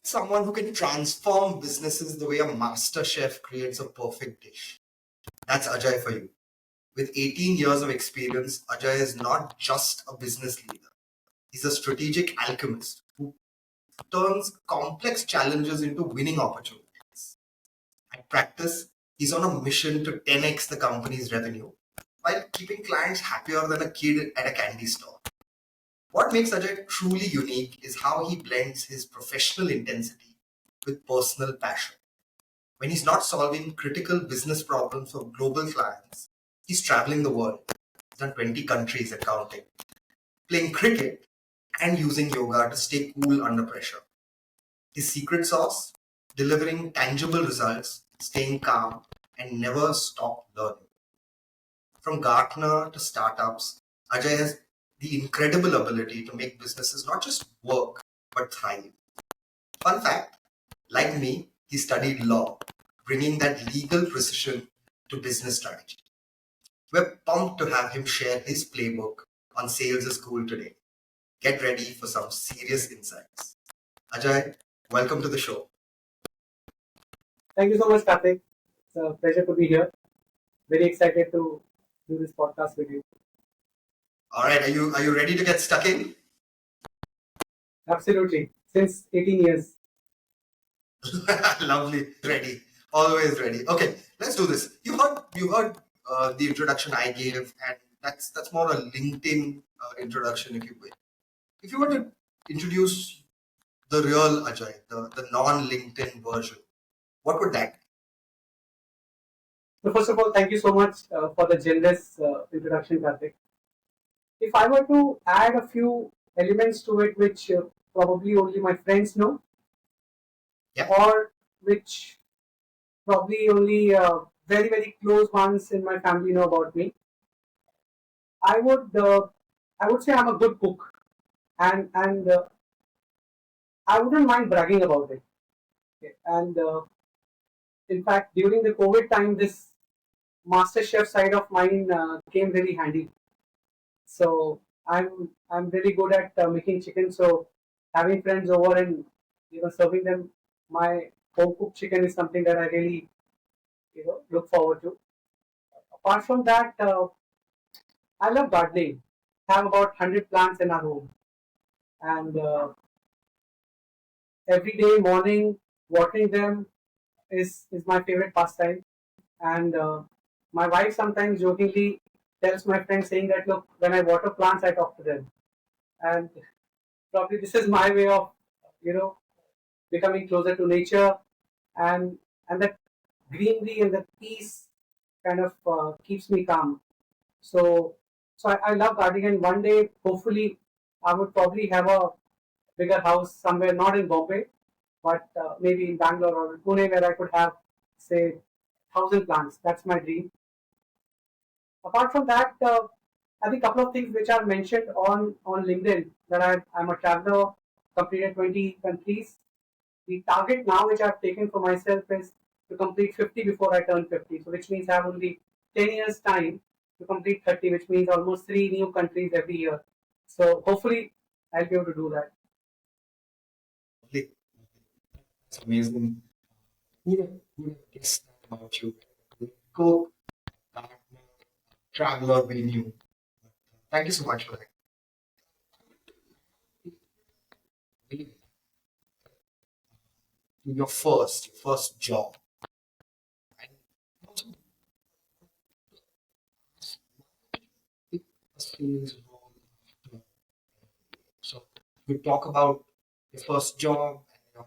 Someone who can transform businesses the way a master chef creates a perfect dish. That's Ajay for you. With 18 years of experience, Ajay is not just a business leader. He's a strategic alchemist who turns complex challenges into winning opportunities. At practice, he's on a mission to 10x the company's revenue while keeping clients happier than a kid at a candy store. What makes Ajay truly unique is how he blends his professional intensity with personal passion. When he's not solving critical business problems for global clients, he's traveling the world. He's done 20 countries and counting, playing cricket and using yoga to stay cool under pressure. His secret sauce? Delivering tangible results, staying calm, and never stop learning. From Gartner to startups, Ajay has the incredible ability to make businesses not just work, but thrive. Fun fact, like me, he studied law, bringing that legal precision to business strategy. We're pumped to have him share his playbook on Sales is Cool today. Get ready for some serious insights. Ajay, welcome to the show. Thank you so much, Karthik. It's a pleasure to be here. Very excited to do this podcast with you. All right, are you ready to get stuck in? Absolutely. Since 18 years. Lovely, ready, always ready. Okay, let's do this. You heard the introduction I gave, and that's more a LinkedIn introduction, if you will. If you were to introduce the real Ajay, the non-LinkedIn version, what would that be? So first of all, thank you so much for the generous introduction, Karthik. If I were to add a few elements to it, which probably only my friends know, Yeah. or which probably only very very close ones in my family know about me, I would I would say I'm a good cook, and I wouldn't mind bragging about it. Okay. And in fact, during the COVID time, this Masterchef side of mine came really handy. So I'm really good at making chicken. So having friends over and serving them my home cooked chicken is something that I really look forward to. Apart from that, I love gardening. Have about 100 plants in our home, and every day morning watering them is my favorite pastime. And my wife sometimes jokingly tells my friends saying that look, when I water plants, I talk to them, and probably this is my way of you know becoming closer to nature, and that greenery and the peace kind of keeps me calm. So I love gardening, and one day hopefully I would probably have a bigger house somewhere, not in Bombay, but maybe in Bangalore or Pune, where I could have say 1,000 plants. That's my dream. Apart from that, I think a couple of things which are mentioned on LinkedIn that I'm a traveler, completed 20 countries. The target now which I've taken for myself is to complete 50 before I turn 50. So which means I have only 10 years time to complete 30, which means almost 3 new countries every year. So hopefully I'll be able to do that. Lovely. It's amazing. Who would have guessed that about you? Cook, gardener, traveler, we knew. Thank you so much for that. Your first job. And also the sales role after. So we talk about your first job and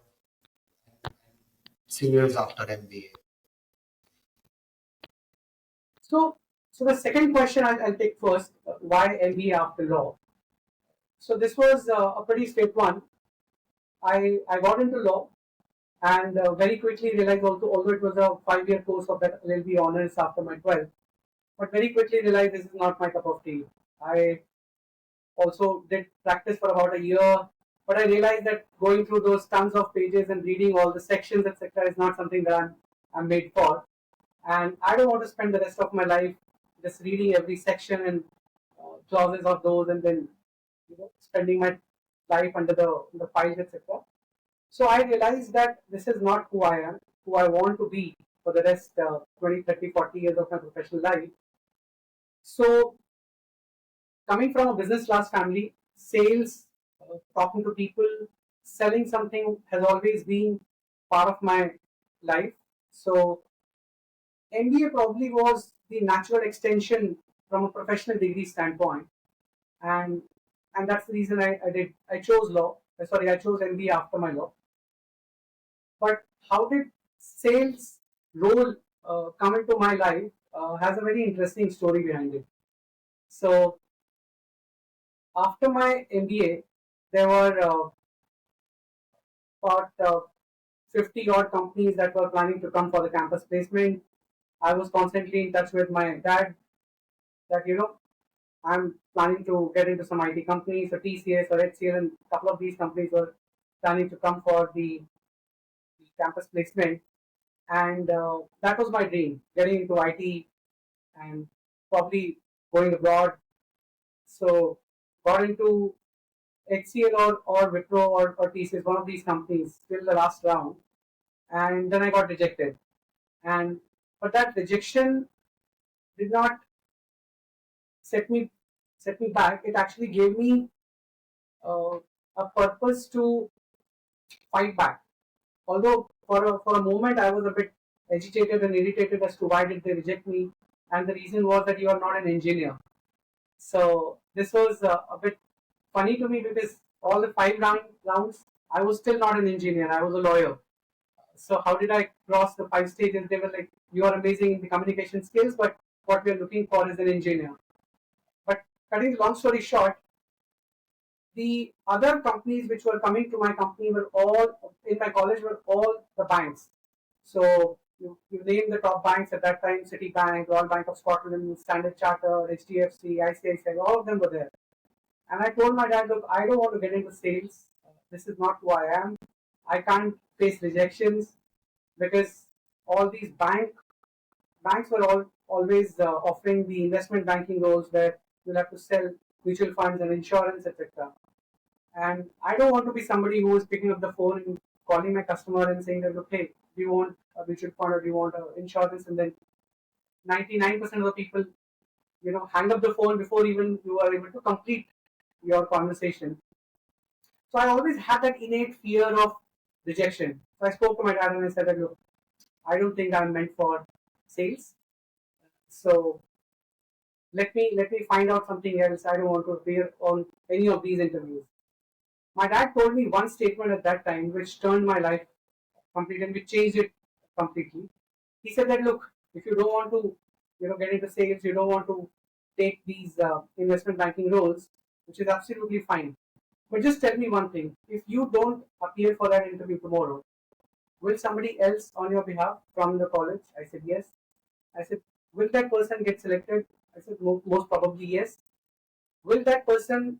your sales after MBA. So so the second question I'll take first. Why MBA after law? So this was a pretty straight one. I got into law and very quickly realized, although it was a 5 year course of that LLB honors after my 12th, but very quickly realized this is not my cup of tea. I also did practice for about a year, but I realized that going through those tons of pages and reading all the sections, etc., is not something that I'm made for. And I don't want to spend the rest of my life just reading every section and clauses of those, and then spending my life under the files, etc. So I realized that this is not who I am, who I want to be for the rest 20, 30, 40 years of my professional life. So coming from a business class family, sales, talking to people, selling something has always been part of my life. So MBA probably was the natural extension from a professional degree standpoint, and that's the reason I chose law. Sorry, I chose MBA after my law. But how did sales role come into my life has a very interesting story behind it. So after my MBA, there were about 50 odd companies that were planning to come for the campus placement. I was constantly in touch with my dad that, I'm planning to get into some IT companies, or TCS or HCL, and a couple of these companies were planning to come for the campus placement. And that was my dream, getting into IT and probably going abroad. So got into HCL or Wipro or TCS, one of these companies, till the last round, and then I got rejected. And but that rejection did not set me set me back. It actually gave me uh, a purpose to fight back. Although for a moment I was a bit agitated and irritated as to why did they reject me, and the reason was that you are not an engineer. So this was a bit funny to me because all the rounds I was still not an engineer. I was a lawyer. So how did I cross the 5 stages? They were like, "You are amazing in the communication skills, but what we are looking for is an engineer." But cutting the long story short, the other companies which were coming to my company were all in my college were all the banks. So you name the top banks at that time: Citibank, Royal Bank of Scotland, Standard Chartered, HDFC, ICICI, all of them were there. And I told my dad, look, I don't want to get into sales. This is not who I am. I can't face rejections because all these banks were always offering the investment banking roles where you'll have to sell mutual funds and insurance, etc. And I don't want to be somebody who is picking up the phone and calling my customer and saying that, look, hey, do you want a mutual fund or do you want insurance? And then 99% of the people, hang up the phone before even you are able to complete your conversation. So I always had that innate fear of rejection. So I spoke to my dad and I said that, look, I don't think I'm meant for sales. So let me find out something else. I don't want to appear on any of these interviews. My dad told me one statement at that time which turned my life completely and which changed it completely. He said that, look, if you don't want to, get into sales, you don't want to take these investment banking roles, which is absolutely fine. But just tell me one thing: if you don't appear for that interview tomorrow, will somebody else on your behalf from the college? I said yes. I said, will that person get selected? I said, most probably yes. Will that person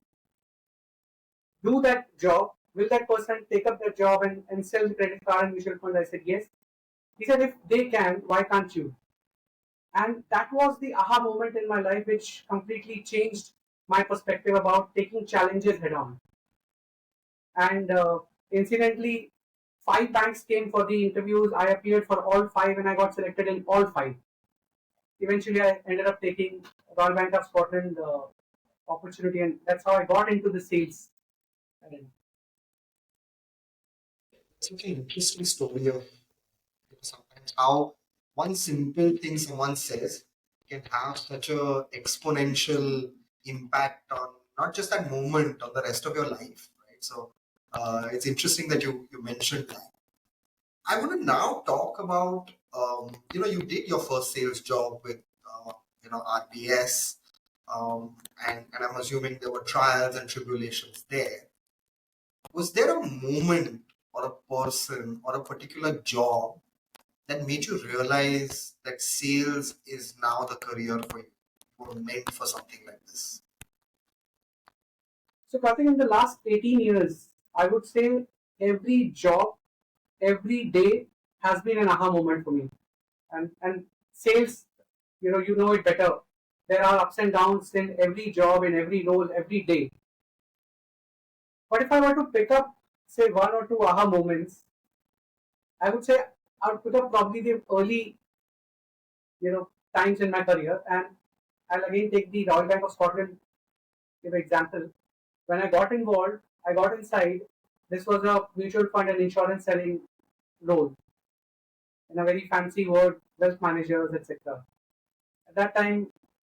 do that job? Will that person take up that job and sell the credit card and mutual fund? I said yes. He said, if they can, why can't you? And that was the aha moment in my life which completely changed my perspective about taking challenges head on. And incidentally, 5 banks came for the interviews. I appeared for all five and I got selected in all five. Eventually, I ended up taking Royal Bank of Scotland opportunity, and that's how I got into the sales. It's such an interesting story of sometimes how one simple thing someone says can have such a exponential impact on not just that moment, on the rest of your life, right? So it's interesting that you mentioned that. I want to now talk about, you did your first sales job with, RBS, and I'm assuming there were trials and tribulations there. Was there a moment or a person or a particular job that made you realize that sales is now the career for you? You were meant for something like this. So, I think in the last 18 years, I would say every job, every day has been an aha moment for me. And sales, you know it better. There are ups and downs in every job, in every role, every day. But if I were to pick up say one or two aha moments, I would say I would put up probably the early, times in my career, and I'll again take the Royal Bank of Scotland give example. When I got involved, I got inside. This was a mutual fund and insurance selling role in a very fancy word, wealth managers, etc. At that time,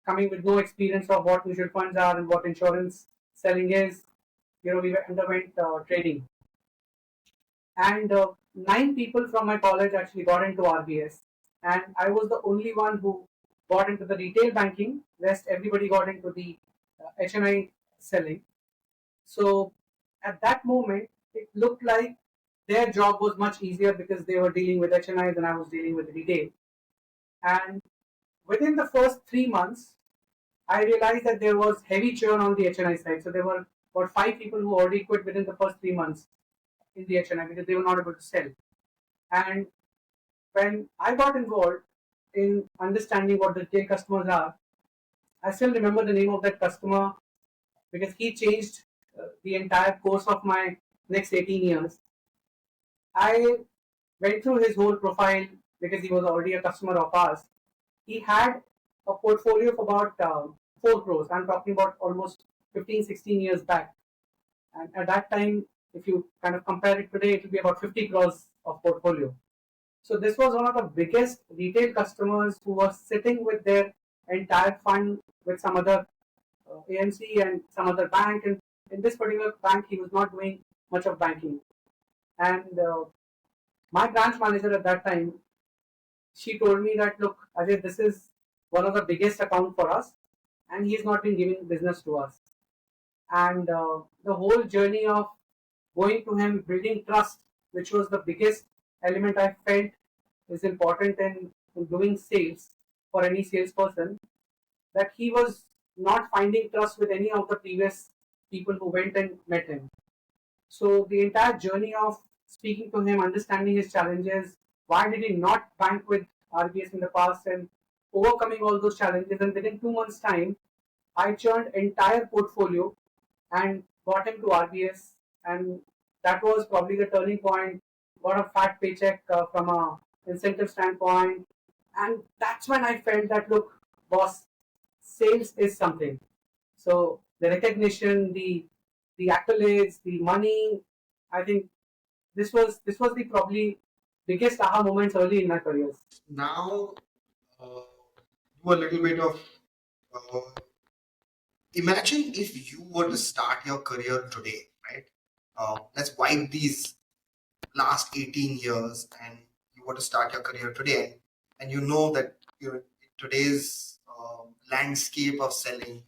coming with no experience of what mutual funds are and what insurance selling is, we underwent training. And nine people from my college actually got into RBS. And I was the only one who got into the retail banking. Rest everybody got into the HNI selling. So at that moment, it looked like their job was much easier because they were dealing with HNIs and I was dealing with retail. And within the first 3 months, I realized that there was heavy churn on the HNI side. So there were about five people who already quit within the first 3 months in the HNI because they were not able to sell. And when I got involved in understanding what the retail customers are, I still remember the name of that customer because he changed the entire course of my next 18 years. I went through his whole profile because he was already a customer of ours. He had a portfolio of about 4 crores. I'm talking about almost 15, 16 years back. And at that time, if you kind of compare it today, it will be about 50 crores of portfolio. So this was one of the biggest retail customers who was sitting with their entire fund with some other AMC and some other bank. And in this particular bank, he was not doing much of banking. And my branch manager at that time, she told me that, look, Ajay, this is one of the biggest account for us, and he's not been giving business to us. And the whole journey of going to him, building trust, which was the biggest element I felt is important in doing sales for any salesperson, that he was not finding trust with any of the previous people who went and met him. So the entire journey of speaking to him, understanding his challenges, why did he not bank with RBS in the past, and overcoming all those challenges. And within 2 months' time, I churned entire portfolio and got him to RBS, and that was probably the turning point. Got a fat paycheck from a incentive standpoint, and that's when I felt that, look, boss, sales is something. So the recognition, the accolades, the money, I think this was the probably biggest aha moments early in my careers. Now, do a little bit of uh, imagine if you were to start your career today, right? Let's wipe these last 18 years and you were to start your career today, and you know that you're in today's landscape of selling.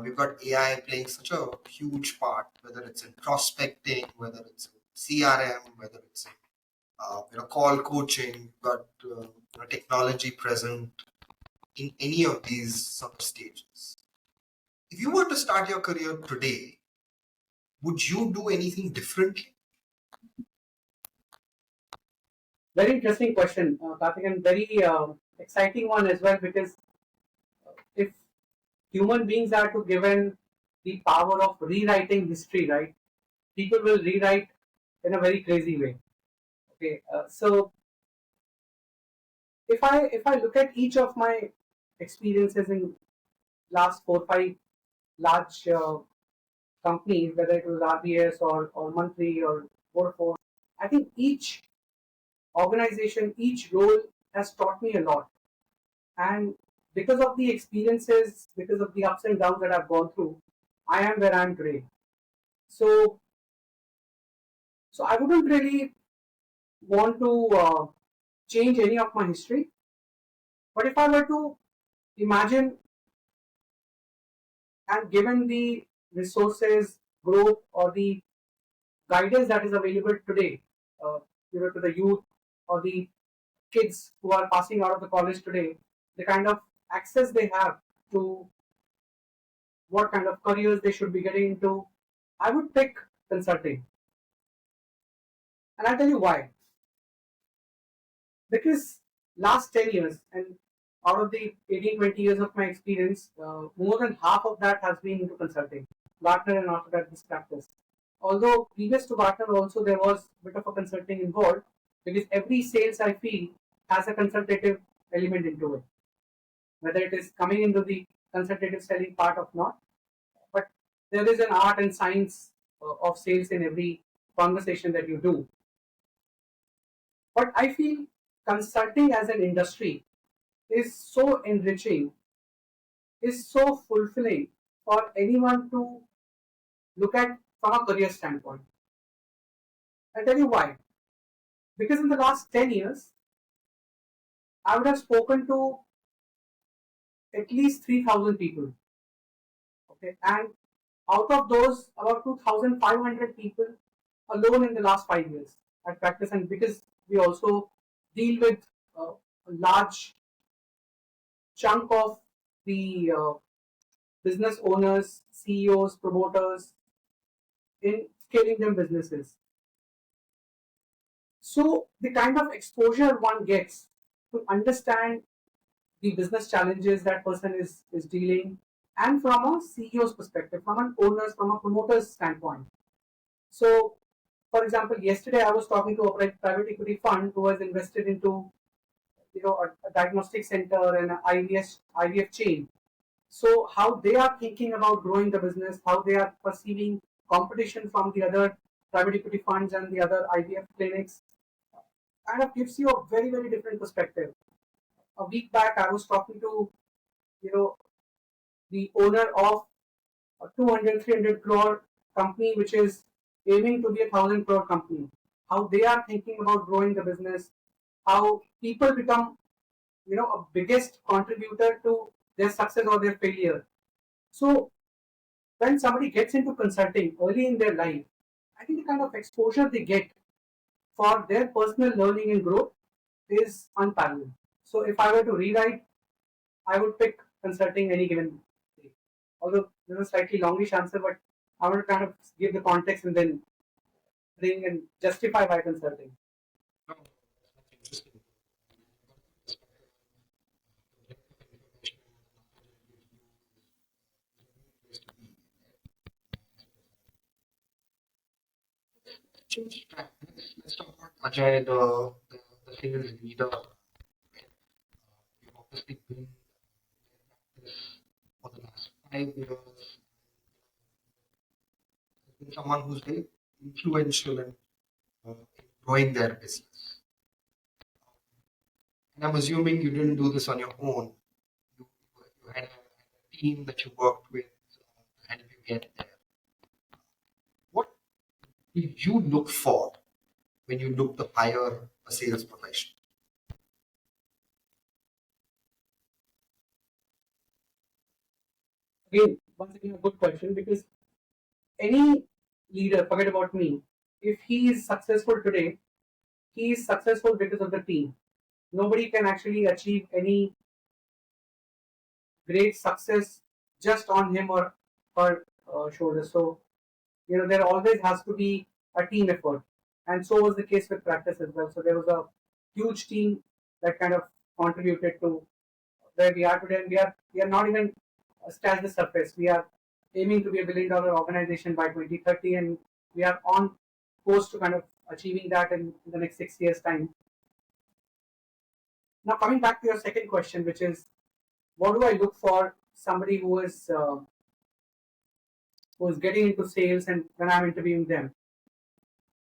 We've got AI playing such a huge part, whether it's in prospecting, whether it's in CRM, whether it's in call coaching, got technology present in any of these sort of stages. If you were to start your career today, would you do anything differently? Very interesting question, Karthik, and very exciting one as well, because if human beings are to given the power of rewriting history, right? People will rewrite in a very crazy way. Okay, so if I look at each of my experiences in last 4 5 large companies, whether it was RBS or Monthly or Vodafone, I think each organization, each role has taught me a lot. And because of the experiences, because of the ups and downs that I've gone through, I am where I am today. So, so I wouldn't really want to change any of my history. But if I were to imagine, and given the resources, growth, or the guidance that is available today, to the youth or the kids who are passing out of the college today, the kind of access they have to what kind of careers they should be getting into, I would pick consulting. And I'll tell you why. Because last 10 years, and out of the 18, 20 years of my experience, more than half of that has been into consulting, Gartner and after that this practice. Although previous to partner also there was a bit of a consulting involved, because every sales I feel has a consultative element into it, whether it is coming into the consultative selling part or not. But there is an art and science of sales in every conversation that you do. But I feel consulting as an industry is so enriching, is so fulfilling for anyone to look at from a career standpoint. I'll tell you why. Because in the last 10 years, I would have spoken to at least 3,000 people. Okay, and out of those, about 2,500 people alone in the last 5 years at practice, and because we also deal with a large chunk of the business owners, CEOs, promoters in scaling them businesses. So the kind of exposure one gets to understand the business challenges that person is dealing, and from a CEO's perspective, from an owner's, from a promoter's standpoint. So, for example, yesterday I was talking to a private equity fund who has invested into a diagnostic center and an IVF chain. So how they are thinking about growing the business, how they are perceiving competition from the other private equity funds and the other IVF clinics, kind of gives you a very, very different perspective. A week back, I was talking to you know the owner of a 200, 300 crore company, which is aiming to be a 1,000 crore company. How they are thinking about growing the business, how people become a biggest contributor to their success or their failure. So when somebody gets into consulting early in their life, I think the kind of exposure they get for their personal learning and growth is unparalleled. So if I were to rewrite, I would pick consulting any given day. Although this is a slightly longish answer, but I want to kind of give the context and then bring and justify why consulting. Let's talk about Ajay, the sales leader. You've obviously been this for the last 5 years. You've been someone who's very influential in growing their business. And I'm assuming you didn't do this on your own. You had a team that you worked with to help you get there. What do you look for when you look to hire a sales professional? Again, once again, a good question, because any leader, forget about me, if he is successful today, he is successful because of the team. Nobody can actually achieve any great success just on him or her shoulders. So, there always has to be a team effort. And so was the case with practice as well. So there was a huge team that kind of contributed to where we are today. And we are not even scratched the surface. We are aiming to be $1 billion organization by 2030, and we are on course to kind of achieving that in the next 6 years' time. Now, coming back to your second question, which is what do I look for somebody who is getting into sales and when I'm interviewing them?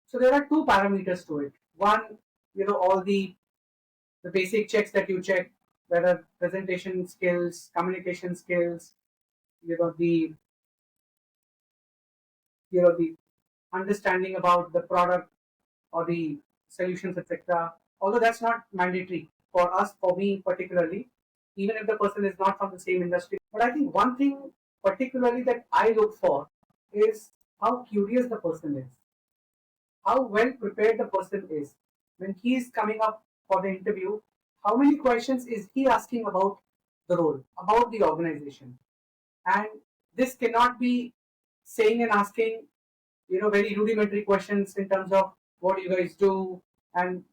So there are two parameters to it. One, all the basic checks that you check, whether presentation skills, communication skills, the the understanding about the product or the solutions, etc. Although that's not mandatory for us, for me particularly, even if the person is not from the same industry. But I think one thing particularly that I look for is how curious the person is, how well prepared the person is when he is coming up for the interview. How many questions is he asking about the role, about the organization? And this cannot be saying and asking very rudimentary questions in terms of what do you guys do, and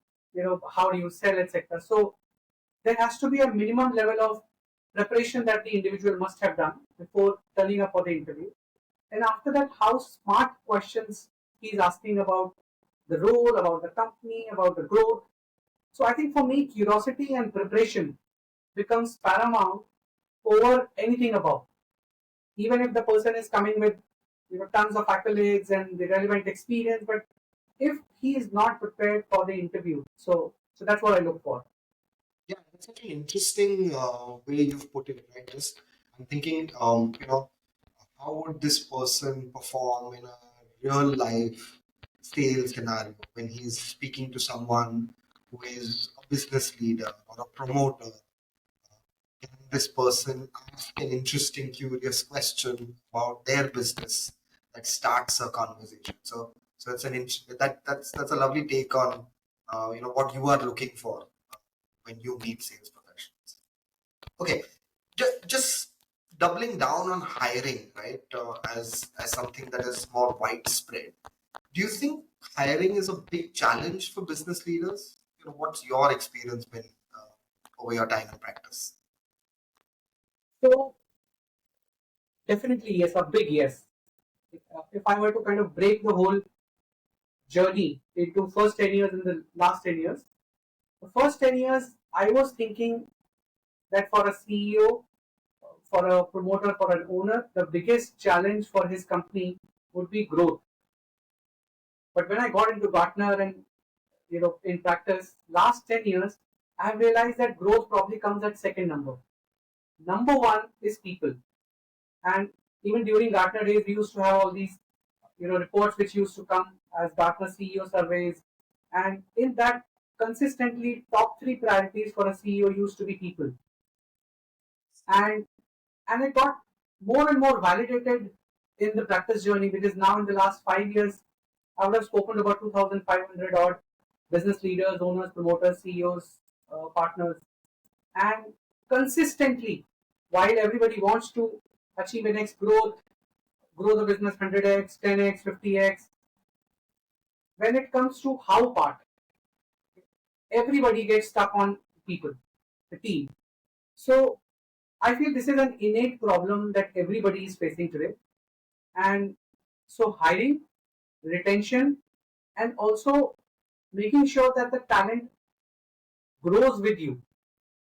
how do you sell, etc. So there has to be a minimum level of preparation that the individual must have done before turning up for the interview. And after that, how smart questions He's asking about the role, about the company, about the growth. So I think for me, curiosity and preparation becomes paramount over anything above. Even if the person is coming with tons of accolades and the relevant experience, but if he is not prepared for the interview, so that's what I look for. Yeah, that's such an interesting way you've put it, right? Just I'm thinking, how would this person perform in a real life sales scenario when he's speaking to someone who is a business leader or a promoter? Can this person ask an interesting, curious question about their business that starts a conversation? So it's that's a lovely take on what you are looking for when you meet sales professionals. Okay, just doubling down on hiring, right? As something that is more widespread. Do you think hiring is a big challenge for business leaders? What's your experience been over your time in practice? So definitely yes, a big yes. If I were to kind of break the whole journey into first 10 years and the last 10 years, the first 10 years I was thinking that for a CEO, for a promoter, for an owner, the biggest challenge for his company would be growth. But when I got into Gartner and in practice, last 10 years, I have realized that growth probably comes at second number. Number one is people. And even during Gartner days, we used to have all these reports which used to come as Gartner CEO surveys. And in that, consistently, top three priorities for a CEO used to be people. And it got more and more validated in the practice journey because now in the last 5 years, I would have spoken to about 2,500 odd business leaders, owners, promoters, CEOs, partners, and consistently, while everybody wants to achieve an X growth, grow the business 100x, 10x, 50x, when it comes to how part, everybody gets stuck on people, the team. So I feel this is an innate problem that everybody is facing today. And so hiring, retention, and also making sure that the talent grows with you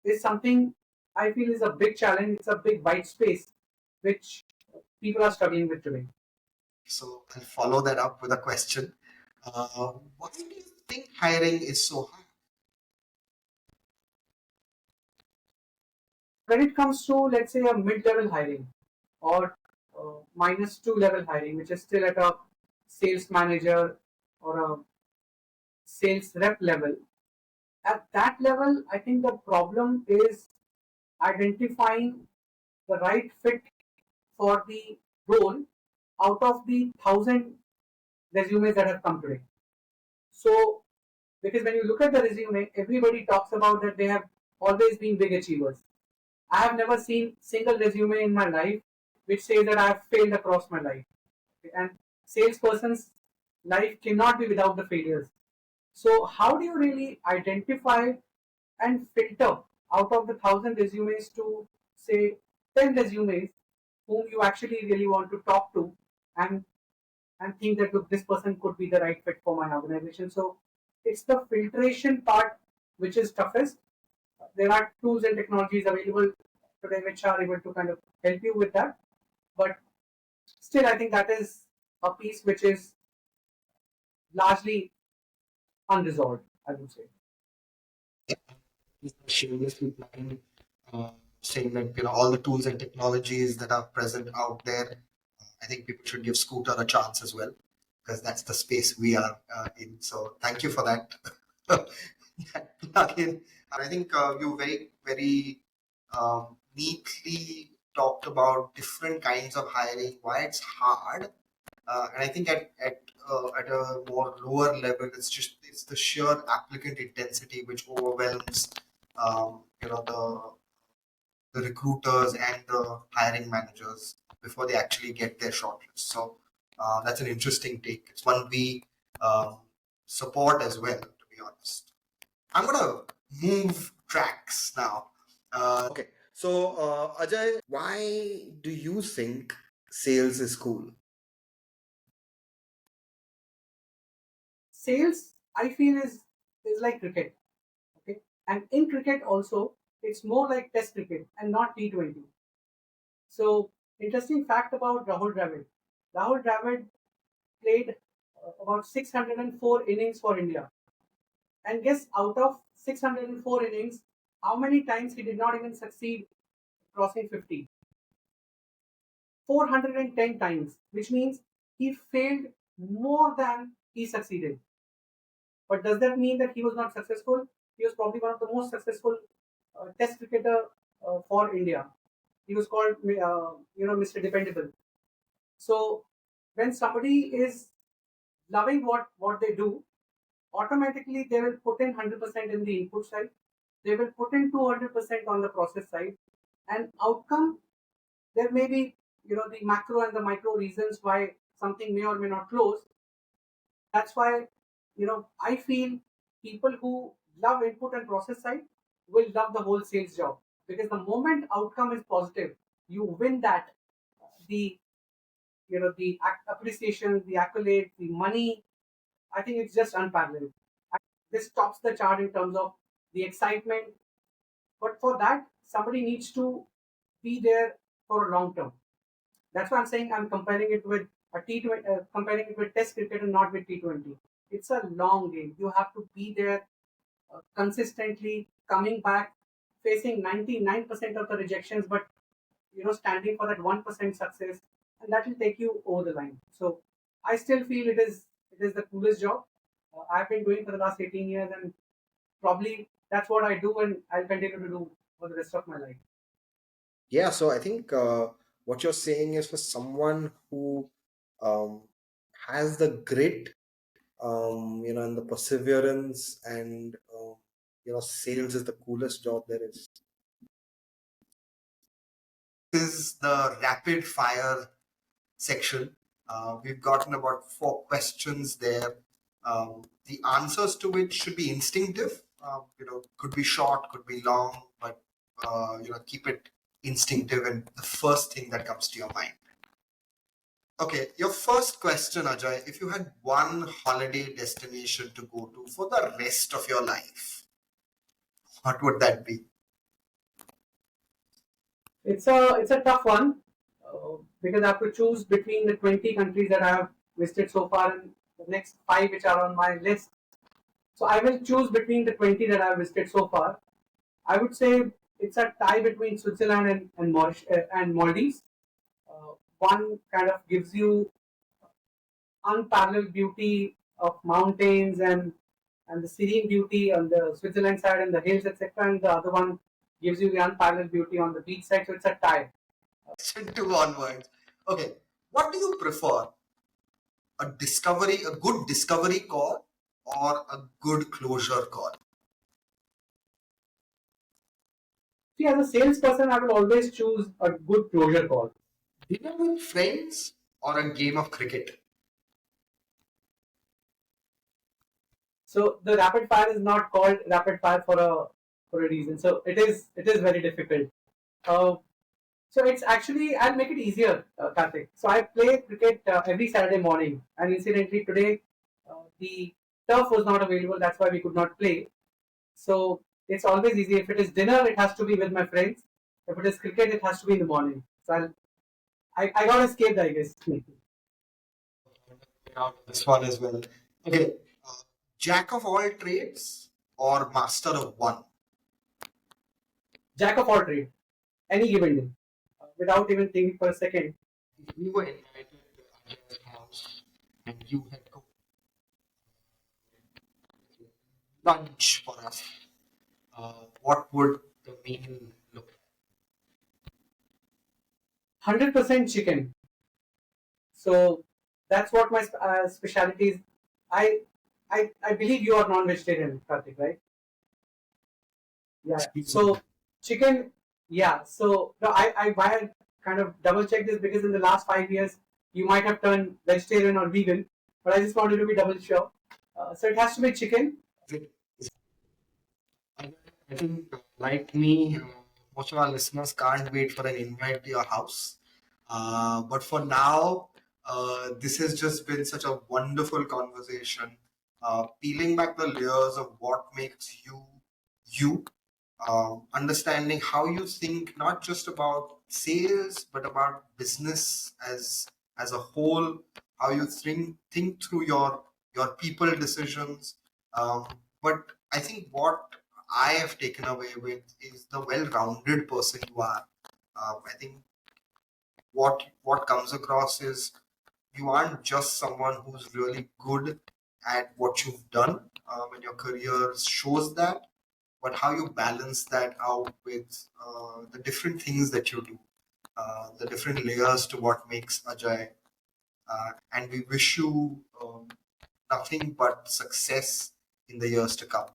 is something I feel is a big challenge. It's a big white space which people are struggling with today. So I'll follow that up with a question. Why do you think hiring is so hard? When it comes to, let's say, a mid level hiring or -2 level hiring, which is still at a sales manager or a sales rep level, at that level, I think the problem is identifying the right fit for the role out of the 1,000 resumes that have come today. So, because when you look at the resume, everybody talks about that they have always been big achievers. I have never seen single resume in my life which says that I have failed across my life. And salesperson's life cannot be without the failures. So, how do you really identify and filter out of the 1,000 resumes to say 10 resumes whom you actually really want to talk to and think that look, this person could be the right fit for my organization. So it's the filtration part which is toughest. There are tools and technologies available today which are able to kind of help you with that. But still, I think that is a piece which is largely unresolved, I would say. Shamelessly plugging, saying that all the tools and technologies that are present out there. I think people should give Scooter a chance as well because that's the space we are in. So thank you for that. That plug in. And I think you very neatly talked about different kinds of hiring, why it's hard, and I think at a more lower level, it's the sheer applicant intensity which overwhelms the recruiters and the hiring managers before they actually get their shortlist. So that's an interesting take. It's one we um, support as well, to be honest. I'm gonna move tracks now. Okay, so Ajay, why do you think sales is cool? Sales, I feel, is like cricket. Okay, and in cricket also, it's more like Test cricket and not T20. So, interesting fact about Rahul Dravid. Rahul Dravid played about 604 innings for India. And guess out of 604 innings, how many times he did not even succeed crossing 50? 410 times, which means he failed more than he succeeded. But does that mean that he was not successful? He was probably one of the most successful Test cricketer for India. He was called, Mr. Dependable. So when somebody is loving what they do, automatically they will put in 100% in the input side. They will put in 200% on the process side, and outcome, there may be the macro and the micro reasons why something may or may not close. That's why I feel people who love input and process side will love the whole sales job, because the moment outcome is positive, you win that. The appreciation, the accolade, the money, I think it's just unparalleled. This tops the chart in terms of the excitement. But for that, somebody needs to be there for a long term. That's why I'm saying I'm comparing it with a T20, comparing it with Test cricket and not with T20. It's a long game. You have to be there consistently, coming back, facing 99% of the rejections, but standing for that 1% success, and that will take you over the line. So I still feel it is the coolest job I've been doing for the last 18 years, and probably that's what I do, and I'll continue to do for the rest of my life. Yeah, so I think what you're saying is for someone who um, has the grit, and the perseverance, and sales is the coolest job there is. This is the rapid fire section. We've gotten about 4 questions there. The answers to which should be instinctive. Could be short, could be long, but keep it instinctive and the first thing that comes to your mind. Okay, your first question, Ajay. If you had one holiday destination to go to for the rest of your life, what would that be? It's a tough one, because I have to choose between the 20 countries that I have listed so far and the next five which are on my list. So I will choose between the 20 that I have listed so far. I would say it's a tie between Switzerland and Maldives. One kind of gives you unparalleled beauty of mountains and the serene beauty on the Switzerland side and the hills, etc. And the other one gives you the unparalleled beauty on the beach side. So it's a tie. Question two onwards. Okay, what do you prefer? A good discovery call or a good closure call? See, as a salesperson, I will always choose a good closure call. Dinner with friends or a game of cricket? So the rapid fire is not called rapid fire for a reason. So it is very difficult. Uh, so it's actually, I'll make it easier, Karthik. So I play cricket every Saturday morning, and incidentally today the turf was not available. That's why we could not play. So it's always easy. If it is dinner, it has to be with my friends. If it is cricket, it has to be in the morning. So I got escaped, I guess. Out of this one as well. Okay, uh, jack of all trades or master of one? Jack of all trades, any given day, without even thinking for a second. If we were invited to Ajay's house and you had cooked lunch for us, what would the meal look 100% chicken. So that's what my specialty is. I, I believe you are non-vegetarian, Karthik, right? Yeah. like? So chicken, yeah. So no, why I kind of double check this, because in the last 5 years you might have turned vegetarian or vegan, but I just wanted to be double sure. So it has to be chicken. I think, like me, most of our listeners can't wait for an invite to your house. But for now, this has just been such a wonderful conversation. peeling back the layers of what makes you you, understanding how you think not just about sales but about business as a whole, how you think through your people decisions. Um, but I think what I have taken away with is the well-rounded person you are. I think what comes across is you aren't just someone who's really good at what you've done, and your career shows that, but how you balance that out with the different things that you do, the different layers to what makes Ajay. And we wish you nothing but success in the years to come.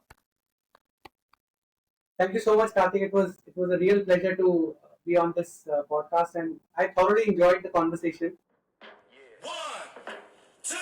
Thank you so much, Karthik. It was a real pleasure to be on this podcast, and I thoroughly enjoyed the conversation. One, two.